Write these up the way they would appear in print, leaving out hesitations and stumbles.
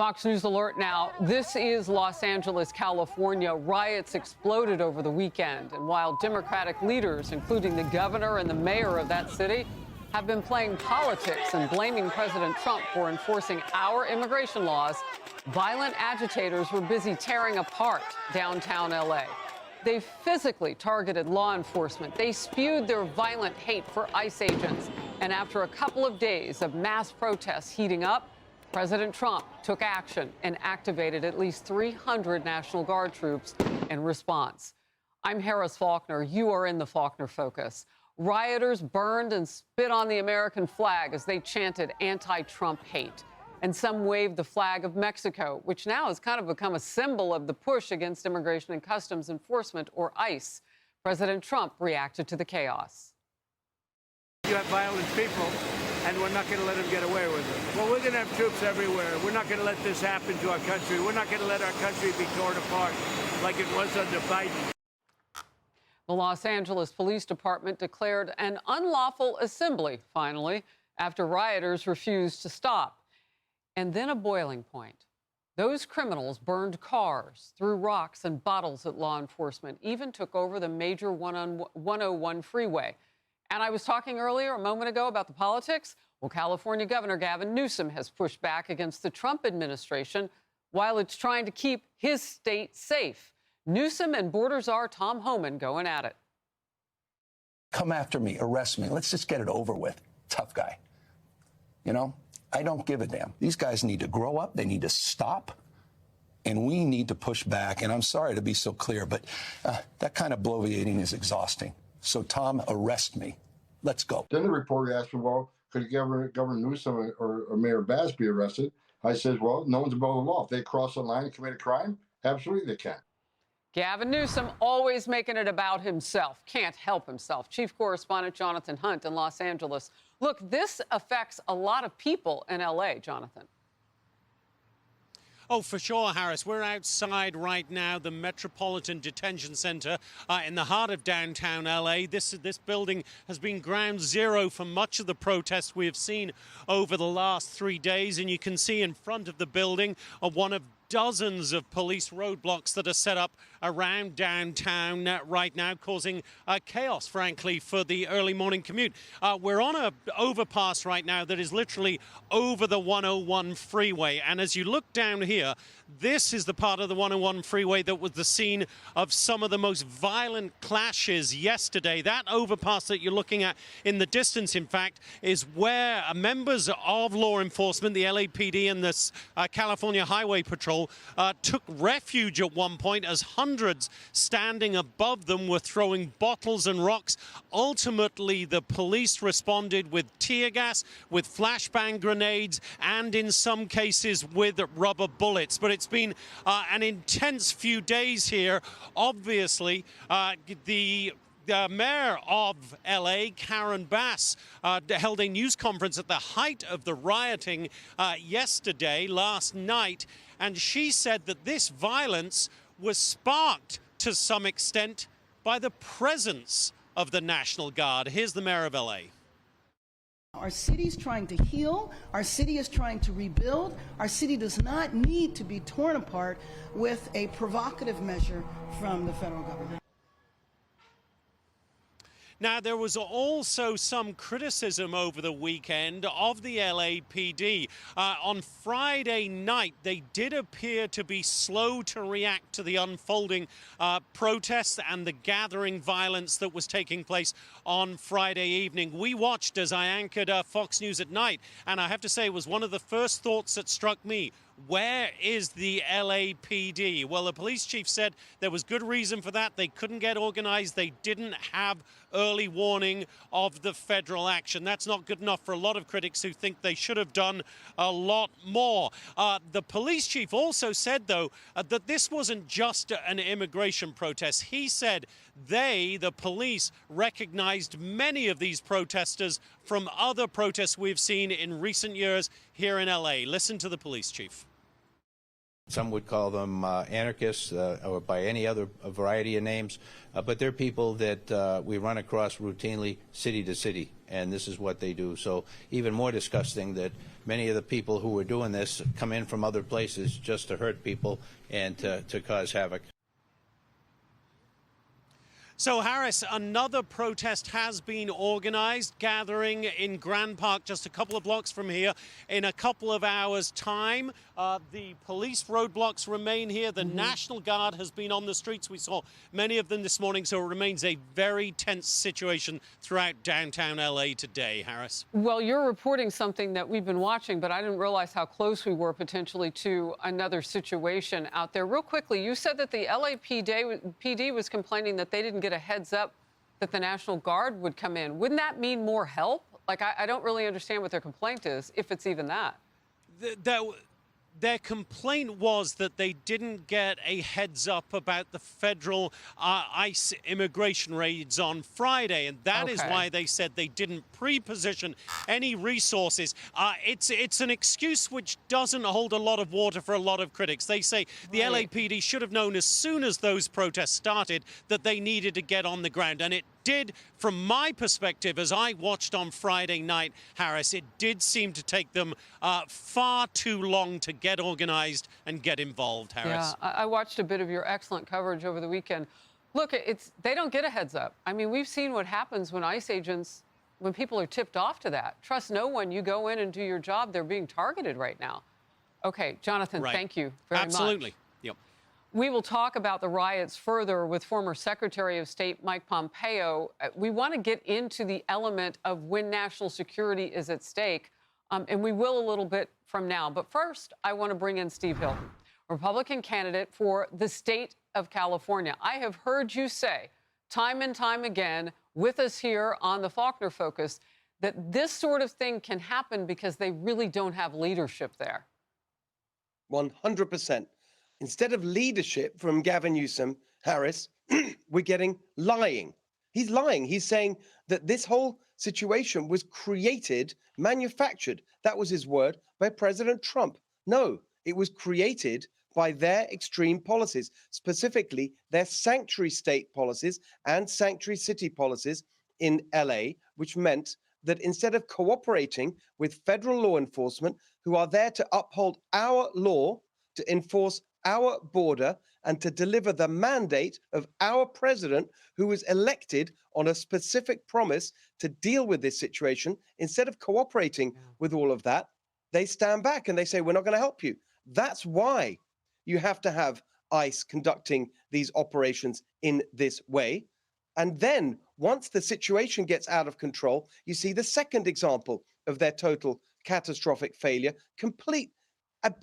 Fox News alert now. This is Los Angeles, California. Riots exploded over the weekend. And while Democratic leaders, including the governor and the mayor of that city, have been playing politics and blaming President Trump for enforcing our immigration laws, violent agitators were busy tearing apart downtown L.A. They physically targeted law enforcement. They spewed their violent hate for ICE agents. And after a couple of days of mass protests heating up, President Trump took action and activated at least 300 National Guard troops in response. I'm Harris Faulkner. You are in the Faulkner Focus. Rioters burned and spit on the American flag as they chanted anti-Trump hate. And some waved the flag of Mexico, which now has kind of become a symbol of the push against Immigration and Customs Enforcement, or ICE. President Trump reacted to the chaos. You have violent people, and we're not going to let them get away with it. Well, we're going to have troops everywhere. We're not going to let this happen to our country. We're not going to let our country be torn apart like it was under Biden. The Los Angeles Police Department declared an unlawful assembly, finally, after rioters refused to stop. And then a boiling point. Those criminals burned cars, threw rocks and bottles at law enforcement, even took over the major 101 freeway. And I was talking earlier, a moment ago, about the politics. Well, California Governor Gavin Newsom has pushed back against the Trump administration while it's trying to keep his state safe. Newsom and border czar Tom Homan going at it. Come after me, arrest me. Let's just get it over with. Tough guy. You know, I don't give a damn. These guys need to grow up. They need to stop. And we need to push back. And I'm sorry to be so clear, but that kind of bloviating is exhausting. So, Tom, arrest me. Let's go. Then the reporter asked me, well, could Governor Newsom or Mayor Bass be arrested? I said, well, no one's above the law. If they cross the line and commit a crime, absolutely they can. Gavin Newsom always making it about himself. Can't help himself. Chief Correspondent Jonathan Hunt in Los Angeles. Look, this affects a lot of people in L.A., Jonathan. Oh, for sure, Harris. We're outside right now, the Metropolitan Detention Center in the heart of downtown L.A. This building has been ground zero for much of the protests we have seen over the last 3 days. And you can see in front of the building one of dozens of police roadblocks that are set up around downtown right now, causing chaos, frankly, for the early morning commute. We're on an overpass right now that is literally over the 101 freeway. And as you look down here, this is the part of the 101 freeway that was the scene of some of the most violent clashes yesterday. That overpass that you're looking at in the distance, in fact, is where members of law enforcement, the LAPD and the California Highway Patrol, took refuge at one point as hundreds standing above them were throwing bottles and rocks. Ultimately, the police responded with tear gas, with flashbang grenades, and in some cases with rubber bullets. But it's been an intense few days here. Obviously, the mayor of L.A., Karen Bass, held a news conference at the height of the rioting last night, and she said that this violence was sparked to some extent by the presence of the National Guard. Here's the mayor of L.A. Our city's trying to heal. Our city is trying to rebuild. Our city does not need to be torn apart with a provocative measure from the federal government. Now, there was also some criticism over the weekend of the LAPD. On Friday night, they did appear to be slow to react to the unfolding protests and the gathering violence that was taking place on Friday evening. We watched as I anchored Fox News at night, and I have to say it was one of the first thoughts that struck me. Where is the LAPD? Well, the police chief said there was good reason for that. They couldn't get organized. They didn't have early warning of the federal action. That's not good enough for a lot of critics who think they should have done a lot more. The police chief also said, though, that this wasn't just an immigration protest. He said the police, recognized many of these protesters from other protests we've seen in recent years here in L.A. Listen to the police chief. Some would call them anarchists or by any other variety of names, but they're people that we run across routinely city to city, and this is what they do. So even more disgusting that many of the people who are doing this come in from other places just to hurt people and to cause havoc. So, Harris, another protest has been organized, gathering in Grand Park, just a couple of blocks from here, in a couple of hours' time. The police roadblocks remain here. The National Guard has been on the streets. We saw many of them this morning, so it remains a very tense situation throughout downtown LA today, Harris. Well, you're reporting something that we've been watching, but I didn't realize how close we were potentially to another situation out there. Real quickly, you said that the LAPD was complaining that they didn't get a heads up that the National Guard would come in. Wouldn't that mean more help? Like, I don't really understand what their complaint is, if it's even that. Their complaint was that they didn't get a heads up about the federal ICE immigration raids on Friday, and that is why they said they didn't pre-position any resources. It's an excuse which doesn't hold a lot of water for a lot of critics. They say the LAPD should have known as soon as those protests started that they needed to get on the ground, and it did, from my perspective, as I watched on Friday night, Harris, it did seem to take them far too long to get organized and get involved, Harris. Yeah, I watched a bit of your excellent coverage over the weekend. Look, they don't get a heads up. I mean, we've seen what happens when ICE agents, when people are tipped off to that. Trust no one. You go in and do your job. They're being targeted right now. Okay, Jonathan, thank you very much. Absolutely. Yep. We will talk about the riots further with former Secretary of State Mike Pompeo. We want to get into the element of when national security is at stake, and we will a little bit from now. But first, I want to bring in Steve Hilton, Republican candidate for the state of California. I have heard you say time and time again with us here on the Faulkner Focus that this sort of thing can happen because they really don't have leadership there. 100%. Instead of leadership from Gavin Newsom, Harris, we're getting lying. He's lying. He's saying that this whole situation was created, manufactured, that was his word, by President Trump. No, it was created by their extreme policies, specifically their sanctuary state policies and sanctuary city policies in LA, which meant that instead of cooperating with federal law enforcement, who are there to uphold our law, to enforce our border, and to deliver the mandate of our president, who was elected on a specific promise to deal with this situation, instead of cooperating with all of that, they stand back and they say, we're not going to help you. That's why you have to have ICE conducting these operations in this way. And then once the situation gets out of control, you see the second example of their total catastrophic failure, complete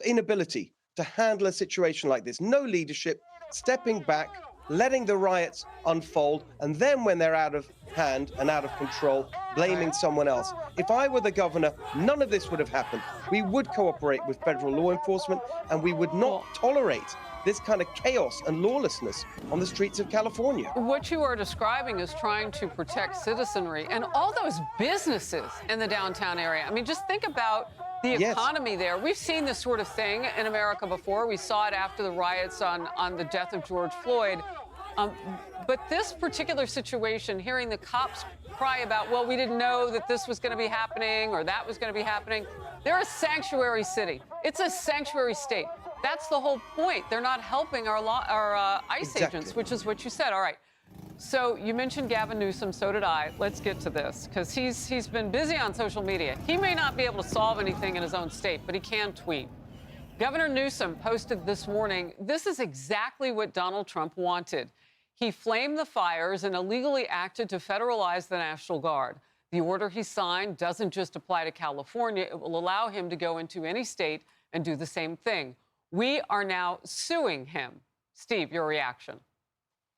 inability to handle a situation like this. No leadership, stepping back, letting the riots unfold, and then when they're out of hand and out of control, blaming someone else. If I were the governor, none of this would have happened. We would cooperate with federal law enforcement, and we would not tolerate this kind of chaos and lawlessness on the streets of California. What you are describing is trying to protect citizenry and all those businesses in the downtown area. I mean, just think about the economy there. We've seen this sort of thing in America before. We saw it after the riots on the death of George Floyd. But this particular situation, hearing the cops cry about, well, we didn't know that this was going to be happening or that was going to be happening. They're a sanctuary city. It's a sanctuary state. That's the whole point. They're not helping our ICE agents, which is what you said. All right. So you mentioned Gavin Newsom, so did I. Let's get to this, because he's been busy on social media. He may not be able to solve anything in his own state, but he can tweet. Governor Newsom posted this morning, this is exactly what Donald Trump wanted. He flamed the fires and illegally acted to federalize the National Guard. The order he signed doesn't just apply to California. It will allow him to go into any state and do the same thing. We are now suing him. Steve, your reaction?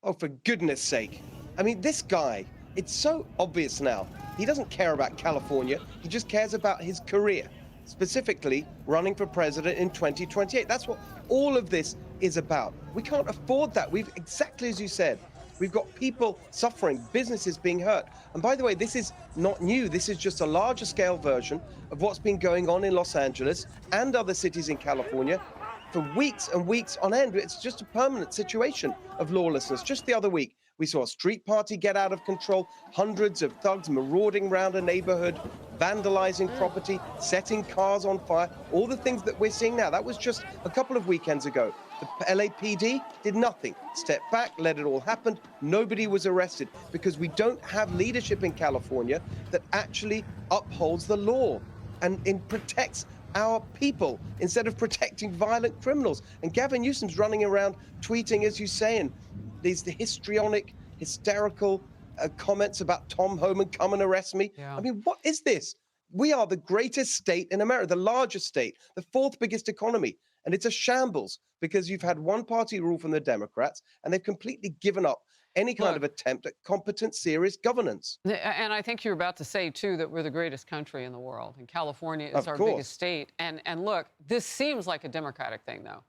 Oh, for goodness sake. I mean, this guy, it's so obvious now. He doesn't care about California. He just cares about his career, specifically running for president in 2028. That's what all of this is about. We can't afford that. Exactly as you said, we've got people suffering, businesses being hurt. And by the way, this is not new. This is just a larger scale version of what's been going on in Los Angeles and other cities in California for weeks and weeks on end. It's just a permanent situation of lawlessness. Just the other week, we saw a street party get out of control, hundreds of thugs marauding around a neighborhood, vandalizing property, setting cars on fire, all the things that we're seeing now. That was just a couple of weekends ago. The LAPD did nothing, stepped back, let it all happen. Nobody was arrested because we don't have leadership in California that actually upholds the law and protects our people instead of protecting violent criminals. And Gavin Newsom's running around tweeting, as you say, and these histrionic, hysterical comments about Tom Homan, come and arrest me. Yeah. I mean, what is this? We are the greatest state in America, the largest state, the fourth biggest economy. And it's a shambles because you've had one party rule from the Democrats and they've completely given up any kind of attempt at competent, serious governance. And I think you're about to say, too, that we're the greatest country in the world. And California is our biggest state. And look, this seems like a Democratic thing, though.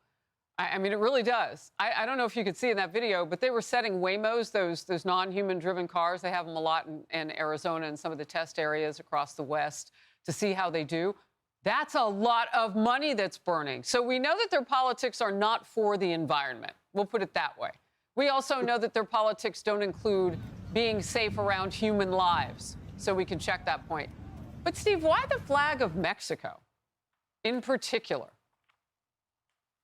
I mean, it really does. I don't know if you could see in that video, but they were setting Waymos, those non-human driven cars. They have them a lot in Arizona and some of the test areas across the West to see how they do. That's a lot of money that's burning. So we know that their politics are not for the environment. We'll put it that way. We also know that their politics don't include being safe around human lives. So we can check that point. But, Steve, why the flag of Mexico in particular?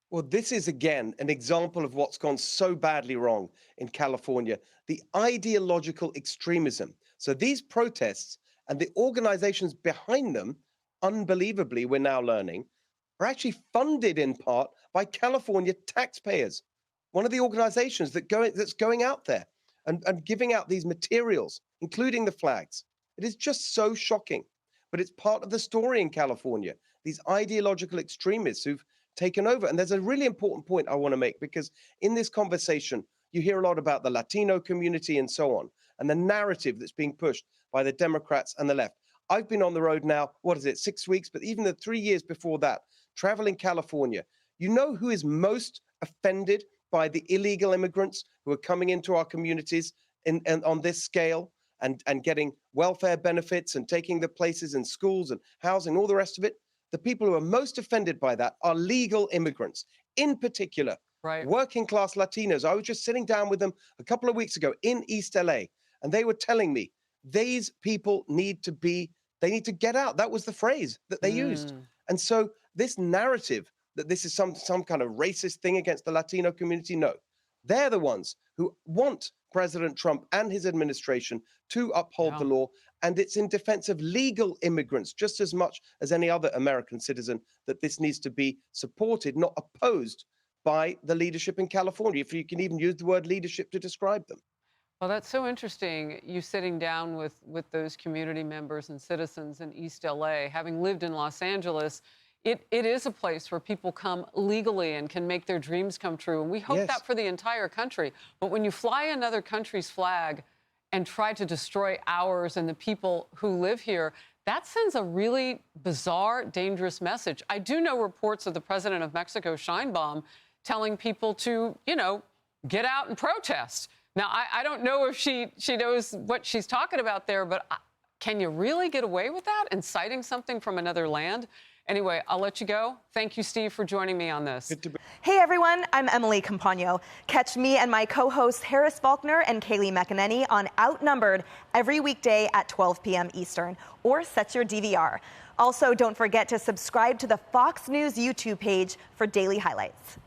Well, this is, again, an example of what's gone so badly wrong in California, the ideological extremism. So these protests and the organizations behind them, unbelievably, we're now learning, are actually funded in part by California taxpayers. One of the organizations that's going out there and giving out these materials, including the flags. It is just so shocking. But it's part of the story in California, these ideological extremists who've taken over. And there's a really important point I want to make, because in this conversation, you hear a lot about the Latino community and so on, and the narrative that's being pushed by the Democrats and the left. I've been on the road now, 6 weeks, but even the 3 years before that, traveling California. You know who is most offended by the illegal immigrants who are coming into our communities and on this scale and getting welfare benefits and taking the places in schools and housing, all the rest of it? The people who are most offended by that are legal immigrants, in particular, working class Latinos. I was just sitting down with them a couple of weeks ago in East LA, and they were telling me these people need to get out. That was the phrase that they used. And so this narrative that this is some kind of racist thing against the Latino community, no. They're the ones who want President Trump and his administration to uphold the law, and it's in defense of legal immigrants just as much as any other American citizen that this needs to be supported, not opposed by the leadership in California, if you can even use the word leadership to describe them. Well, that's so interesting, you sitting down with those community members and citizens in East LA. Having lived in Los Angeles, it is a place where people come legally and can make their dreams come true. And we hope that for the entire country. But when you fly another country's flag and try to destroy ours and the people who live here, that sends a really bizarre, dangerous message. I do know reports of the president of Mexico, Sheinbaum, telling people to, get out and protest. Now, I don't know if she knows what she's talking about there, but can you really get away with that, inciting something from another land? Anyway, I'll let you go. Thank you, Steve, for joining me on this. Hey, everyone. I'm Emily Campagno. Catch me and my co-hosts Harris Faulkner and Kaylee McEnany on Outnumbered every weekday at 12 p.m. Eastern, or set your DVR. Also, don't forget to subscribe to the Fox News YouTube page for daily highlights.